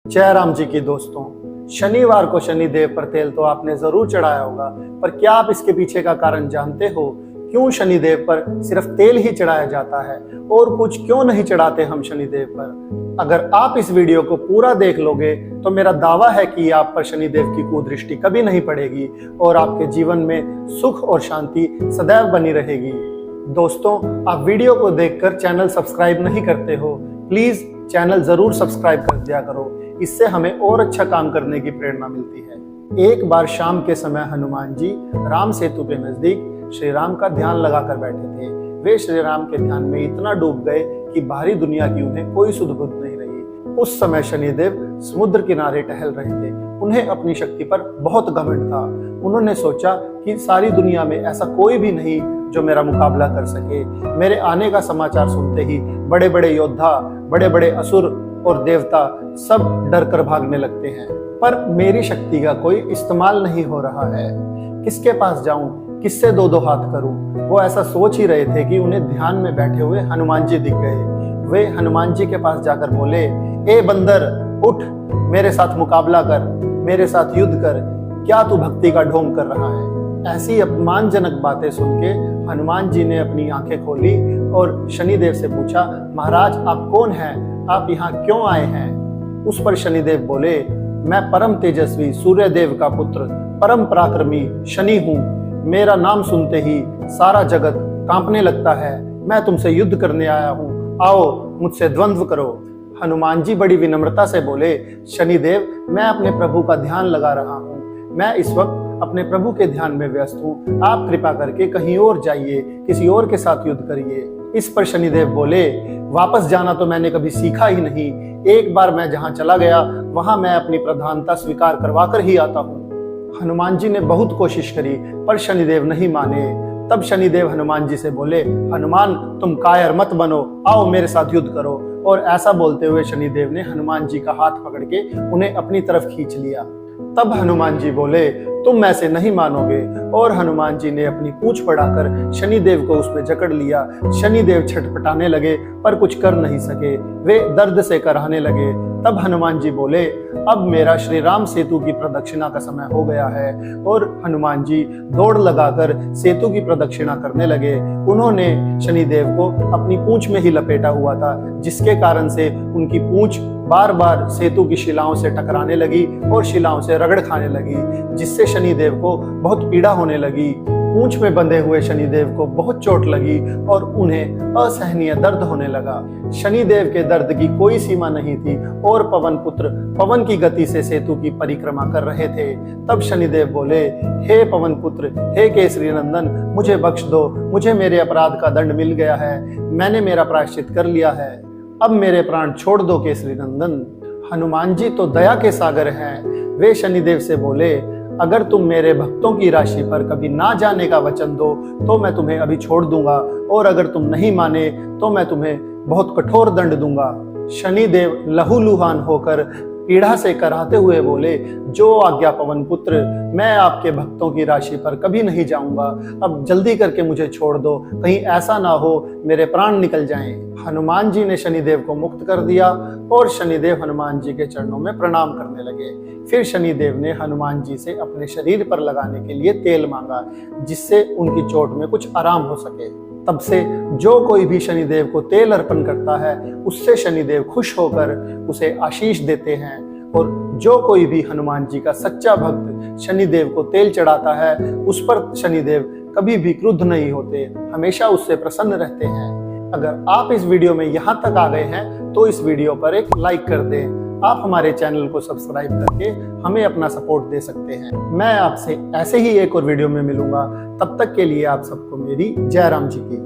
जय राम जी की दोस्तों। शनिवार को शनिदेव पर तेल तो आपने जरूर चढ़ाया होगा, पर क्या आप इसके पीछे का कारण जानते हो? क्यों शनिदेव पर सिर्फ तेल ही चढ़ाया जाता है और कुछ क्यों नहीं चढ़ाते हम शनिदेव पर? अगर आप इस वीडियो को पूरा देख लोगे तो मेरा दावा है कि आप पर शनिदेव की कुदृष्टि कभी नहीं पड़ेगी और आपके जीवन में सुख और शांति सदैव बनी रहेगी। दोस्तों, आप वीडियो को देखकर चैनल सब्सक्राइब नहीं करते हो, प्लीज चैनल जरूर सब्सक्राइब कर दिया करो, इससे हमें और अच्छा काम करने की प्रेरणा मिलती है। एक बार शाम के समय हनुमान जी राम सेतु के नजदीक श्री राम का ध्यान लगाकर बैठे थे। वे श्री राम के ध्यान में इतना डूब गए कि बाहरी दुनिया की उन्हें कोई सुध बुध नहीं रही। उस समय शनिदेव समुद्र किनारे टहल रहे थे। उन्हें अपनी शक्ति पर बहुत घमंड था। उन्होंने सोचा कि सारी दुनिया में ऐसा कोई भी नहीं जो मेरा मुकाबला कर सके। मेरे आने का समाचार सुनते ही बड़े बड़े योद्धा, बड़े बड़े असुर और देवता सब डर कर भागने लगते हैं, पर मेरी शक्ति का कोई इस्तेमाल नहीं हो रहा है। किसके पास जाऊं, किससे दो दो हाथ करूं? वो ऐसा सोच ही रहे थे कि उन्हें ध्यान में बैठे हुए हनुमान जी दिख गए। वे हनुमान जी के पास जाकर बोले, ए बंदर, उठ, मेरे साथ मुकाबला कर, मेरे साथ युद्ध कर, क्या तू भक्ति का ढोंग कर रहा है? ऐसी अपमानजनक बातें सुन के हनुमान जी ने अपनी आंखें खोली और शनिदेव से पूछा, महाराज आप कौन हैं? आप यहाँ क्यों आए हैं? उस पर शनिदेव बोले, मैं परम तेजस्वी सूर्यदेव का पुत्र परम पराक्रमी शनि हूँ। मेरा नाम सुनते ही सारा जगत कांपने लगता है। मैं तुमसे युद्ध करने आया हूँ, आओ मुझसे द्वंद्व करो। हनुमान जी बड़ी विनम्रता से बोले, शनिदेव, मैं अपने प्रभु का ध्यान लगा रहा हूँ। मैं इस वक्त अपने प्रभु के ध्यान में व्यस्त हूँ। आप कृपा करके कहीं और जाइए, किसी और के साथ युद्ध करिए। इस पर शनिदेव बोले, वापस जाना तो मैंने कभी सीखा ही नहीं। एक बार मैं जहाँ चला गया वहां मैं अपनी प्रधानता स्वीकार करवा कर ही आता हूँ। हनुमान जी ने बहुत कोशिश करी पर शनिदेव नहीं माने। तब शनिदेव हनुमान जी से बोले, हनुमान तुम कायर मत बनो, आओ मेरे साथ युद्ध करो। और ऐसा बोलते हुए शनिदेव ने हनुमान जी का हाथ पकड़ के उन्हें अपनी तरफ खींच लिया। तब हनुमान जी बोले, तुम ऐसे नहीं मानोगे। और हनुमान जी ने अपनी पूंछ बढ़ाकर शनिदेव को उसमें जकड़ लिया। शनिदेव छटपटाने लगे पर कुछ कर नहीं सके। वे दर्द से कराहने लगे। तब हनुमान जी बोले, अब मेरा श्री राम सेतु की प्रदक्षिणा का समय हो गया है। और हनुमान जी दौड़ लगाकर सेतु की प्रदक्षिणा करने लगे। उन्होंने शनिदेव को अपनी पूंछ में ही लपेटा हुआ था, जिसके कारण से उनकी पूंछ बार बार सेतु की शिलाओं से टकराने लगी और शिलाओं से रगड़ खाने लगी, जिससे शनिदेव को बहुत पीड़ा होने लगी। पूंछ में बंधे हुए शनिदेव को बहुत चोट लगी और उन्हें असहनीय दर्द होने लगा। शनिदेव के दर्द की कोई सीमा नहीं थी और पवन पुत्र पवन की गति से सेतु की परिक्रमा कर रहे थे। तब शनिदेव बोले, हे पवन पुत्र, हे केसरी नंदन, मुझे बख्श दो। मुझे मेरे अपराध का दंड मिल गया है। मैंने मेरा प्रायश्चित कर लिया है। अब मेरे प्राण छोड़ दो केसरी नंदन। हनुमान जी तो दया के सागर हैं। वे शनिदेव से बोले, अगर तुम मेरे भक्तों की राशि पर कभी ना जाने का वचन दो तो मैं तुम्हें अभी छोड़ दूंगा, और अगर तुम नहीं माने तो मैं तुम्हें बहुत कठोर दंड दूंगा। शनिदेव लहूलुहान होकर पीड़ा से कराहते हुए बोले, जो आज्ञा पवन पुत्र, मैं आपके भक्तों की राशि पर कभी नहीं जाऊंगा। अब जल्दी करके मुझे छोड़ दो, कहीं ऐसा ना हो मेरे प्राण निकल जाएं। हनुमान जी ने शनिदेव को मुक्त कर दिया और शनिदेव हनुमान जी के चरणों में प्रणाम करने लगे। फिर शनिदेव ने हनुमान जी से अपने शरीर पर लगाने के लिए तेल मांगा, जिससे उनकी चोट में कुछ आराम हो सके। तब से जो कोई भी शनिदेव को तेल अर्पण करता है उससे शनिदेव खुश होकर उसे आशीष देते हैं। और जो कोई भी हनुमान जी का सच्चा भक्त शनिदेव को तेल चढ़ाता है उस पर शनिदेव कभी भी क्रुद्ध नहीं होते, हमेशा उससे प्रसन्न रहते हैं। अगर आप इस वीडियो में यहाँ तक आ गए हैं तो इस वीडियो पर एक लाइक कर दें। आप हमारे चैनल को सब्सक्राइब करके हमें अपना सपोर्ट दे सकते हैं। मैं आपसे ऐसे ही एक और वीडियो में मिलूंगा। तब तक के लिए आप सबको मेरी जय राम जी की।